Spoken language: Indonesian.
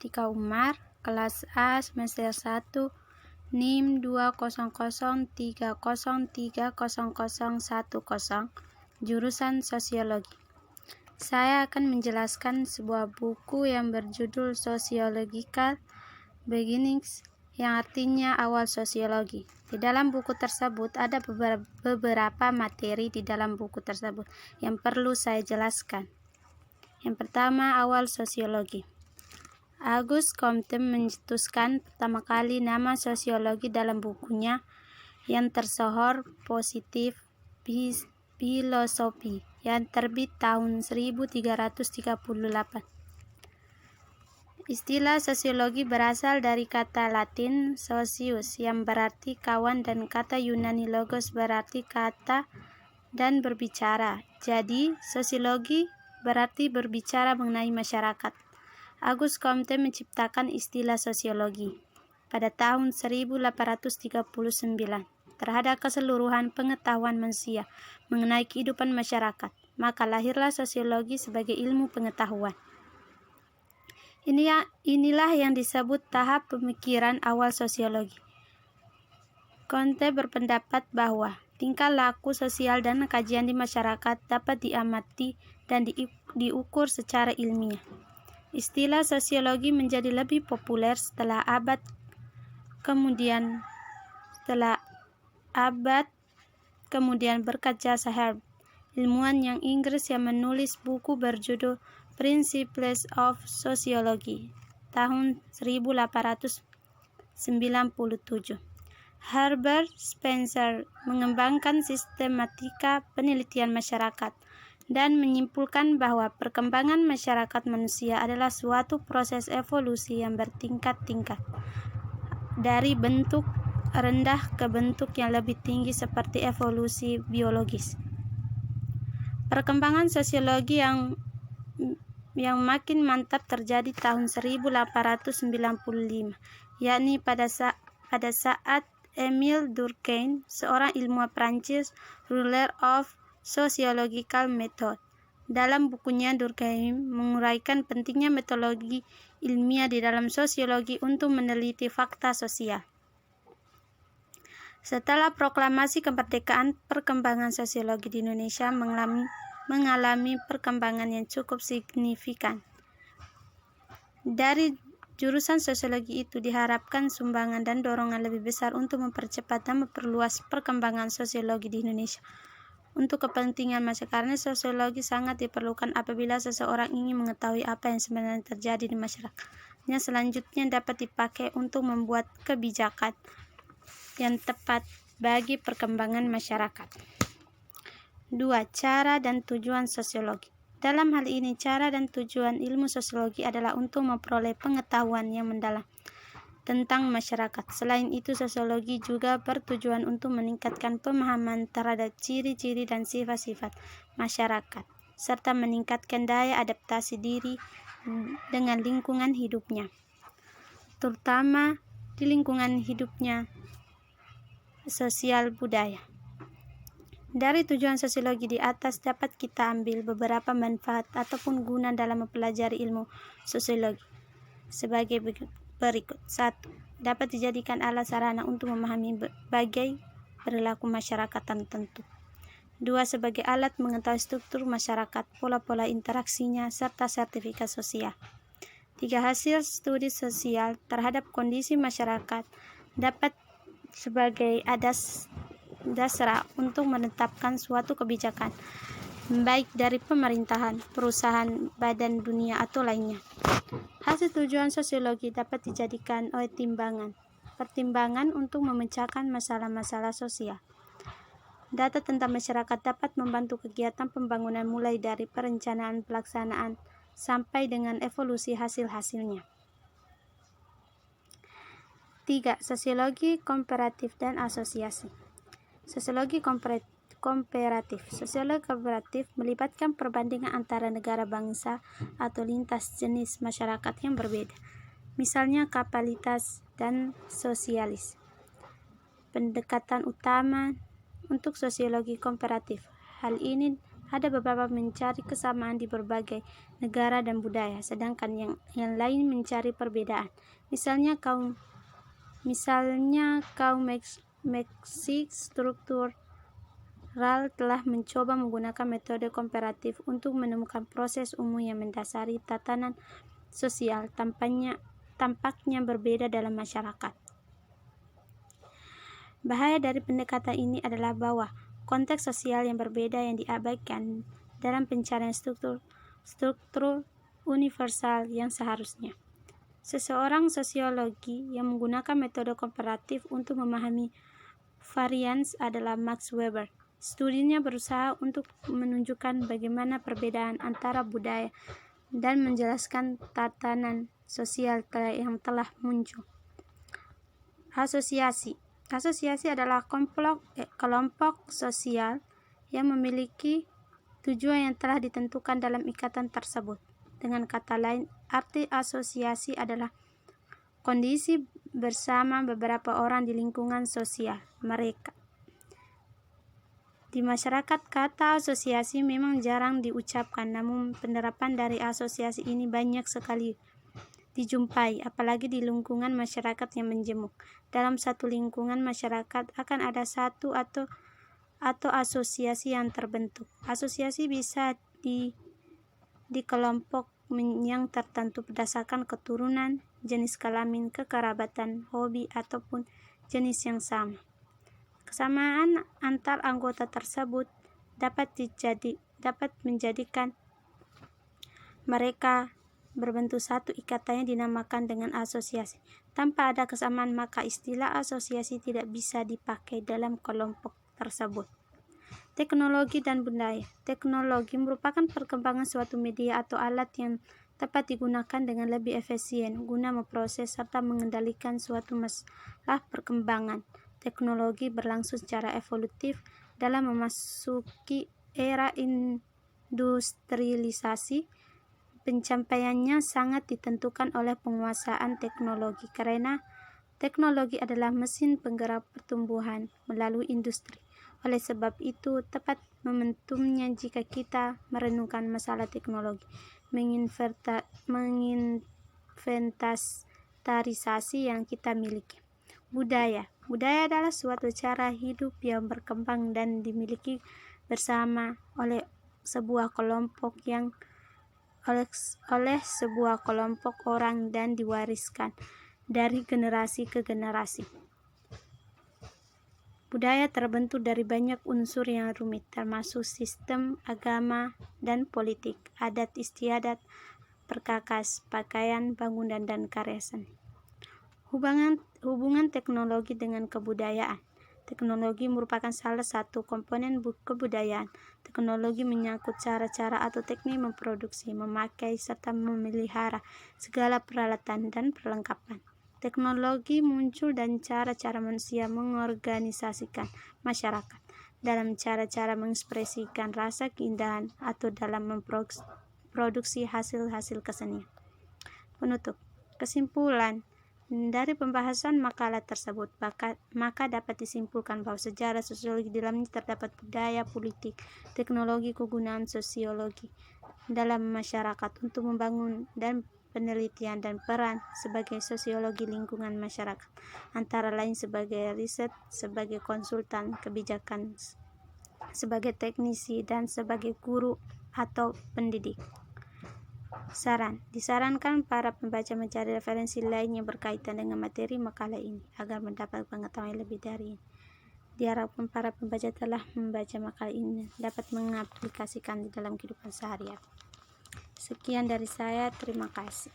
Tika Umar, kelas A, semester 1, NIM 20030300010, jurusan Sosiologi. Saya akan menjelaskan sebuah buku yang berjudul Sociological Beginnings, yang artinya awal sosiologi. Di dalam buku tersebut ada beberapa materi di dalam buku tersebut yang perlu saya jelaskan. Yang pertama, awal sosiologi. Auguste Comte mencetuskan pertama kali nama sosiologi dalam bukunya yang tersohor Positive Philosophy yang terbit tahun 1338. Istilah sosiologi berasal dari kata Latin socius yang berarti kawan dan kata Yunani logos berarti kata dan berbicara. Jadi, sosiologi berarti berbicara mengenai masyarakat. Auguste Comte menciptakan istilah sosiologi pada tahun 1839 terhadap keseluruhan pengetahuan manusia mengenai kehidupan masyarakat. Maka lahirlah sosiologi sebagai ilmu pengetahuan. Inilah yang disebut tahap pemikiran awal sosiologi. Comte berpendapat bahwa tingkah laku sosial dan kajian di masyarakat dapat diamati dan diukur secara ilmiah. Istilah sosiologi menjadi lebih populer setelah abad kemudian berkat jasa Herbert, ilmuwan yang Inggris yang menulis buku berjudul Principles of Sociology tahun 1897. Herbert Spencer mengembangkan sistematika penelitian masyarakat dan menyimpulkan bahwa perkembangan masyarakat manusia adalah suatu proses evolusi yang bertingkat-tingkat, dari bentuk rendah ke bentuk yang lebih tinggi seperti evolusi biologis. Perkembangan sosiologi yang makin mantap terjadi tahun 1895, yakni pada saat Émile Durkheim, seorang ilmuwan Prancis, ruler of Sociological Method. Dalam bukunya, Durkheim menguraikan pentingnya metodologi ilmiah di dalam sosiologi untuk meneliti fakta sosial. Setelah proklamasi kemerdekaan, perkembangan sosiologi di Indonesia mengalami perkembangan yang cukup signifikan. Dari jurusan sosiologi itu diharapkan sumbangan dan dorongan lebih besar untuk mempercepat dan memperluas perkembangan sosiologi di Indonesia. Untuk kepentingan masyarakat, karena sosiologi sangat diperlukan apabila seseorang ingin mengetahui apa yang sebenarnya terjadi di masyarakatnya. Selanjutnya dapat dipakai untuk membuat kebijakan yang tepat bagi perkembangan masyarakat. 2. Cara dan tujuan sosiologi. Dalam hal ini, cara dan tujuan ilmu sosiologi adalah untuk memperoleh pengetahuan yang mendalam tentang masyarakat. Selain itu, sosiologi juga bertujuan untuk meningkatkan pemahaman terhadap ciri-ciri dan sifat-sifat masyarakat, serta meningkatkan daya adaptasi diri dengan lingkungan hidupnya, terutama di lingkungan hidupnya sosial budaya. Dari tujuan sosiologi di atas dapat kita ambil beberapa manfaat ataupun guna dalam mempelajari ilmu sosiologi sebagai berikut. 1. Dapat dijadikan alat sarana untuk memahami berbagai perilaku masyarakat tertentu. 2. Sebagai alat mengetahui struktur masyarakat, pola-pola interaksinya, serta sertifikat sosial. 3. Hasil studi sosial terhadap kondisi masyarakat dapat sebagai dasar untuk menetapkan suatu kebijakan, baik dari pemerintahan, perusahaan, badan dunia, atau lainnya. Hasil tujuan sosiologi dapat dijadikan oleh pertimbangan untuk memecahkan masalah-masalah sosial. Data tentang masyarakat dapat membantu kegiatan pembangunan mulai dari perencanaan, pelaksanaan, sampai dengan evolusi hasil-hasilnya. 3. Sosiologi komparatif dan asosiasi. Sosiologi komparatif. Sosiologi komparatif melibatkan perbandingan antara negara bangsa atau lintas jenis masyarakat yang berbeda, misalnya kapitalitas dan sosialis. Pendekatan utama untuk sosiologi komparatif. Hal ini Ada beberapa mencari kesamaan di berbagai negara dan budaya, sedangkan yang lain mencari perbedaan. Misalnya kaum Meksik struktural telah mencoba menggunakan metode komparatif untuk menemukan proses umum yang mendasari tatanan sosial tampaknya berbeda dalam masyarakat. Bahaya dari pendekatan ini adalah bahwa konteks sosial yang berbeda yang diabaikan dalam pencarian struktur universal yang seharusnya. Seseorang sosiologi yang menggunakan metode komparatif untuk memahami varians adalah Max Weber. Studinya berusaha untuk menunjukkan bagaimana perbedaan antara budaya dan menjelaskan tatanan sosial yang telah muncul. Asosiasi adalah kelompok sosial yang memiliki tujuan yang telah ditentukan dalam ikatan tersebut. Dengan kata lain, arti asosiasi adalah kondisi bersama beberapa orang di lingkungan sosial mereka. Di masyarakat, kata asosiasi memang jarang diucapkan, namun penerapan dari asosiasi ini banyak sekali dijumpai, apalagi di lingkungan masyarakat yang menjemuk. Dalam satu lingkungan masyarakat akan ada satu atau asosiasi yang terbentuk. Asosiasi bisa di kelompok yang tertentu berdasarkan keturunan, jenis kelamin, kekerabatan, hobi, ataupun jenis yang sama. Kesamaan antar anggota tersebut dapat menjadikan mereka berbentuk satu ikatan yang dinamakan dengan asosiasi. Tanpa ada kesamaan, maka istilah asosiasi tidak bisa dipakai dalam kelompok tersebut. Teknologi dan budaya. Teknologi merupakan perkembangan suatu media atau alat yang dapat digunakan dengan lebih efisien guna memproses serta mengendalikan suatu masalah perkembangan. Teknologi berlangsung secara evolutif dalam memasuki era industrialisasi. Pencapaiannya sangat ditentukan oleh penguasaan teknologi, karena teknologi adalah mesin penggerak pertumbuhan melalui industri. Oleh sebab itu, tepat momentumnya jika kita merenungkan masalah teknologi, menginventarisasi yang kita miliki. Budaya adalah suatu cara hidup yang berkembang dan dimiliki bersama oleh sebuah kelompok orang dan diwariskan dari generasi ke generasi. Budaya terbentuk dari banyak unsur yang rumit, termasuk sistem, agama, dan politik, adat istiadat, perkakas, pakaian, bangunan, dan karya seni. Hubungan teknologi dengan kebudayaan. Teknologi merupakan salah satu komponen kebudayaan. Teknologi menyangkut cara-cara atau teknik memproduksi, memakai, serta memelihara segala peralatan dan perlengkapan. Teknologi muncul dan cara-cara manusia mengorganisasikan masyarakat dalam cara-cara mengekspresikan rasa keindahan atau dalam memproduksi hasil-hasil kesenian. Penutup. Kesimpulan dari pembahasan makalah tersebut, maka dapat disimpulkan bahwa sejarah sosiologi di dalamnya terdapat budaya, politik, teknologi, kegunaan sosiologi dalam masyarakat untuk membangun dan penelitian dan peran sebagai sosiologi lingkungan masyarakat, antara lain sebagai riset, sebagai konsultan kebijakan, sebagai teknisi, dan sebagai guru atau pendidik. Disarankan para pembaca mencari referensi lain yang berkaitan dengan materi makalah ini agar mendapat pengetahuan lebih dari ini. Diharapkan para pembaca telah membaca makalah ini dapat mengaplikasikan di dalam kehidupan sehari-hari. Sekian dari saya, terima kasih.